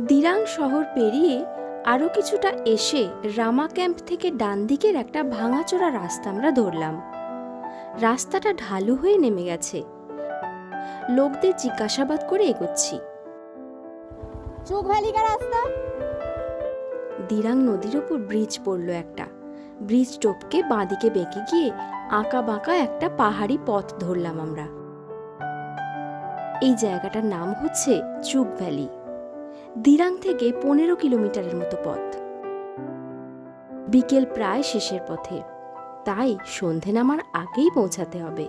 দিরাং শহর পেরিয়ে আরও কিছুটা এসে রামা ক্যাম্প থেকে ডান দিকের একটা ভাঙাচোরা রাস্তা আমরা ধরলাম। রাস্তাটা ঢালু হয়ে নেমে গেছে। লোকদের জিজ্ঞাসাবাদ করে এগোচ্ছি। চোখ ভ্যালি কা রাস্তা। দিরাং নদীর ওপর ব্রিজ পড়ল একটা। ব্রিজ টপকে বাঁদিকে বেঁকে গিয়ে আঁকা বাঁকা একটা পাহাড়ি পথ ধরলাম আমরা। এই জায়গাটার নাম হচ্ছে চুগ ভ্যালি। দিরাং থেকে 15 কিলোমিটারের মতো পথ। বিকেল প্রায় শেষের পথে, তাই সন্ধে নামার আগেই পৌঁছাতে হবে।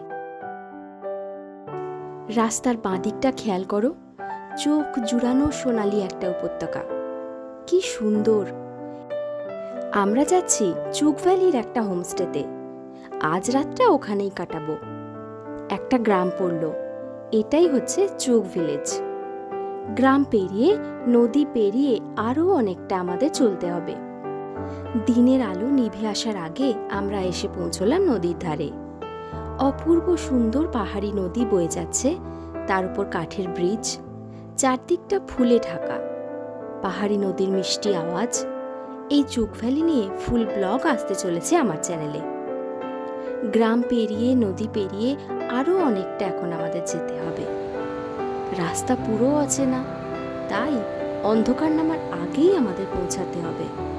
রাস্তার বাঁদিকটা খেয়াল করো, চোখ জুড়ানো সোনালি একটা উপত্যকা। কি সুন্দর! আমরা যাচ্ছি চুগ ভ্যালির একটা হোমস্টেতে। আজ রাতটা ওখানেই কাটাবো। একটা গ্রাম পড়ল, এটাই হচ্ছে চুগ ভিলেজ। গ্রাম পেরিয়ে নদী পেরিয়ে আরও অনেকটা আমাদের চলতে হবে। দিনের আলো নিভে আসার আগে আমরা এসে পৌঁছলাম নদীর ধারে। অপূর্ব সুন্দর পাহাড়ি নদী বয়ে যাচ্ছে, তার উপর কাঠের ব্রিজ, চারদিকটা ফুলে ঢাকা। পাহাড়ি নদীর মিষ্টি আওয়াজ। এই চুগ ভ্যালি নিয়ে ফুল ব্লগ আসতে চলেছে আমার চ্যানেলে। গ্রাম পেরিয়ে নদী পেরিয়ে আরও অনেকটা এখন আমাদের যেতে হবে। রাস্তা পুরো অচেনা, তাই অন্ধকার নামার আগেই আমাদের পৌঁছাতে হবে।